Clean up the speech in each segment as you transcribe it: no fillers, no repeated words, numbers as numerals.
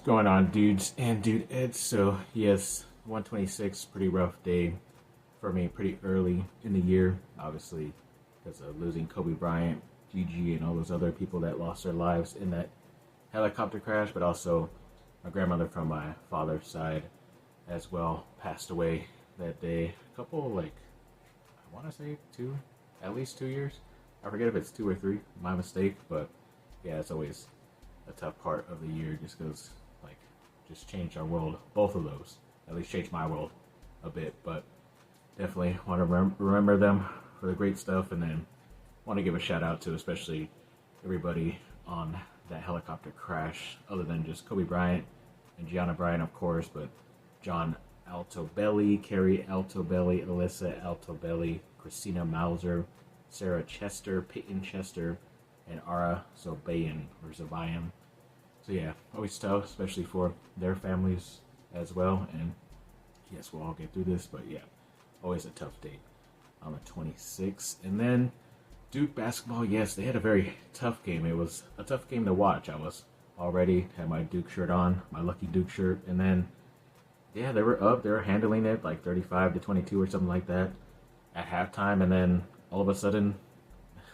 What's going on, dudes and dude Ed? So, yes, 126, pretty rough day for me, pretty early in the year, obviously, because of losing Kobe Bryant, Gigi, and all those other people that lost their lives in that helicopter crash, but also my grandmother from my father's side as well passed away that day. A couple, like, I want to say at least 2 years. I forget if it's two or three, my mistake, but yeah, it's always a tough part of the year just because, like, just changed our world. Both of those, at least changed my world a bit, but definitely want to remember them for the great stuff, and then want to give a shout out to especially everybody on that helicopter crash, other than just Kobe Bryant and Gianna Bryant, of course, but John Altobelli, Carrie Altobelli, Alyssa Altobelli, Christina Mauser, Sarah Chester, Peyton Chester, and Ara Zobayan or Zobayan. So yeah, always tough, especially for their families as well. And yes, we'll all get through this, but yeah, always a tough day on the 26th. And then Duke basketball, yes, they had a very tough game. It was a tough game to watch. I was already had my Duke shirt on, my lucky Duke shirt, and then yeah, they were up, they were handling it like 35-22 or something like that at halftime, and then all of a sudden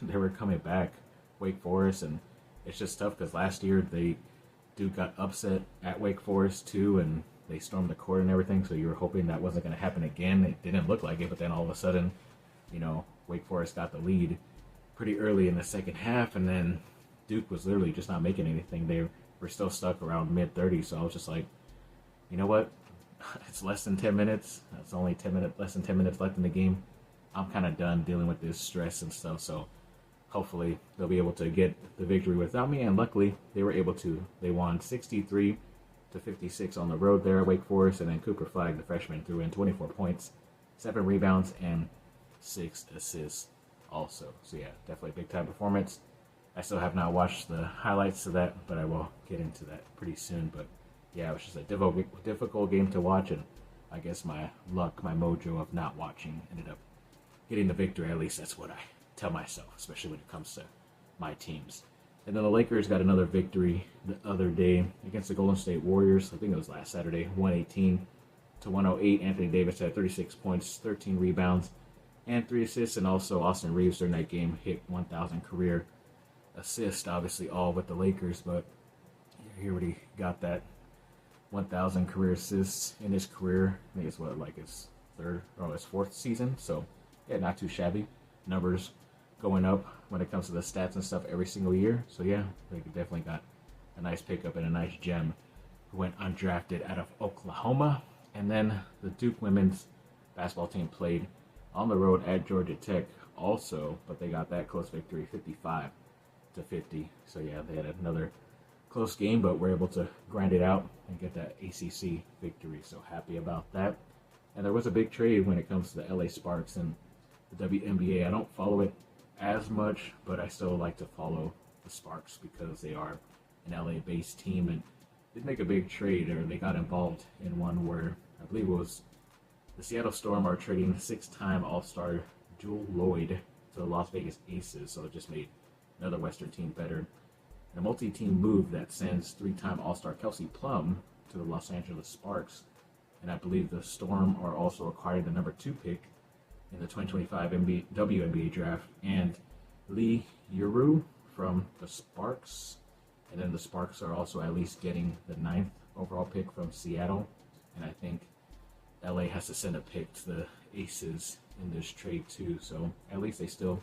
they were coming back, Wake Forest, and it's just tough because last year Duke got upset at Wake Forest too, and they stormed the court and everything, so you were hoping that wasn't going to happen again. It didn't look like it, but then all of a sudden, Wake Forest got the lead pretty early in the second half, and then Duke was literally just not making anything. They were still stuck around mid-30s, so I was just like, you know what? It's less than 10 minutes. It's only less than 10 minutes left in the game. I'm kind of done dealing with this stress and stuff, so hopefully they'll be able to get the victory without me, and luckily they were able to. They won 63-56 on the road there at Wake Forest, and then Cooper Flagg, the freshman, threw in 24 points, 7 rebounds, and 6 assists also. So yeah, definitely a big-time performance. I still have not watched the highlights of that, but I will get into that pretty soon. But yeah, it was just a difficult game to watch, and I guess my luck, my mojo of not watching ended up getting the victory. At least that's what I tell myself, especially when it comes to my teams. And then the Lakers got another victory the other day against the Golden State Warriors. I think it was last Saturday, 118-108. Anthony Davis had 36 points, 13 rebounds, and 3 assists. And also Austin Reeves during that game hit 1,000 career assists, obviously all with the Lakers. But he already got that 1,000 career assists in his career. I think it's his fourth season. So yeah, not too shabby. Numbers going up when it comes to the stats and stuff every single year. So yeah, they definitely got a nice pickup and a nice gem who went undrafted out of Oklahoma. And then the Duke women's basketball team played on the road at Georgia Tech also, but they got that close victory, 55-50. So yeah, they had another close game, but were able to grind it out and get that ACC victory. So happy about that. And there was a big trade when it comes to the LA Sparks and the WNBA. I don't follow it as much, but I still like to follow the Sparks because they are an LA-based team, and did make a big trade, or they got involved in one where I believe it was the Seattle Storm are trading 6-time All-Star Jewel Lloyd to the Las Vegas Aces, so it just made another Western team better. And a multi-team move that sends 3-time All-Star Kelsey Plum to the Los Angeles Sparks, and I believe the Storm are also acquiring the number 2 pick in the 2025 WNBA draft, and Lee Yuru from the Sparks. And then the Sparks are also at least getting the 9th overall pick from Seattle. And I think LA has to send a pick to the Aces in this trade too. So at least they still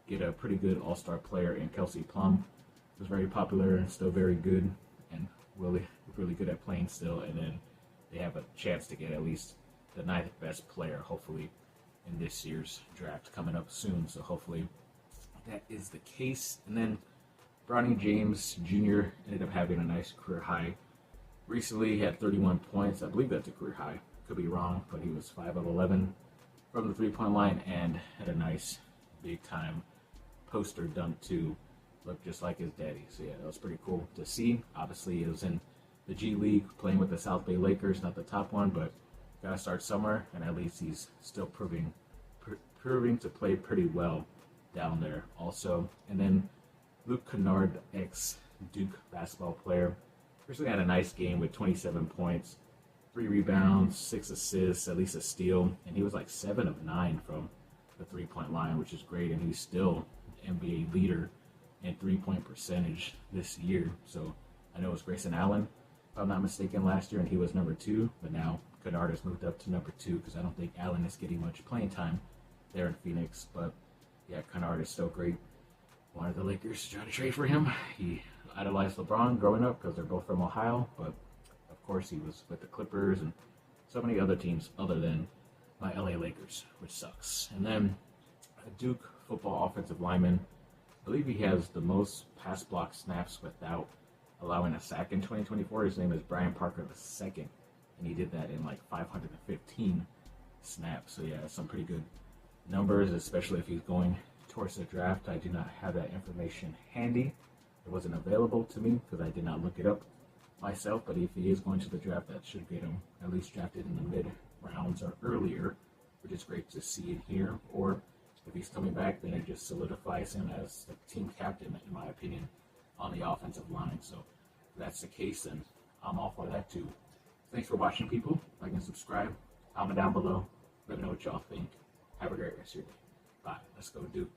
get a pretty good all-star player in Kelsey Plum, who's very popular and still very good and really, really good at playing still. And then they have a chance to get at least the 9th best player, hopefully, in this year's draft coming up soon. So hopefully that is the case. And then Bronny James Jr. ended up having a nice career high recently. He had 31 points. I believe that's a career high. Could be wrong, but he was 5 of 11 from the three-point line and had a nice big-time poster dunk too. Looked just like his daddy. So yeah, that was pretty cool to see. Obviously, it was in the G League playing with the South Bay Lakers, not the top one, but got to start somewhere, and at least he's still proving to play pretty well down there also. And then Luke Kennard, ex-Duke basketball player, Christian had a nice game with 27 points, 3 rebounds, 6 assists, at least a steal, and he was like 7 of 9 from the 3-point line, which is great, and he's still NBA leader in 3-point percentage this year. So I know it was Grayson Allen, if I'm not mistaken, last year, and he was number 2, but now Kennard has moved up to number 2 because I don't think Allen is getting much playing time there in Phoenix. But yeah, Kennard is still great. Wanted the Lakers to try to trade for him. He idolized LeBron growing up because they're both from Ohio, but of course he was with the Clippers and so many other teams other than my LA Lakers, which sucks. And then a Duke football offensive lineman, I believe he has the most pass block snaps without allowing a sack in 2024. His name is Brian Parker II, and he did that in like 515 snaps. So yeah, some pretty good numbers, especially if he's going towards the draft. I do not have that information handy. It wasn't available to me because I did not look it up myself, but if he is going to the draft, that should get him at least drafted in the mid rounds or earlier, which is great to see and hear. Or if he's coming back, then it just solidifies him as the team captain, in my opinion, on the offensive line. So if that's the case, then I'm all for that too. Thanks for watching, people. Like and subscribe. Comment down below. Let me know what y'all think. Have a great rest of your day. Bye. Let's go, Duke.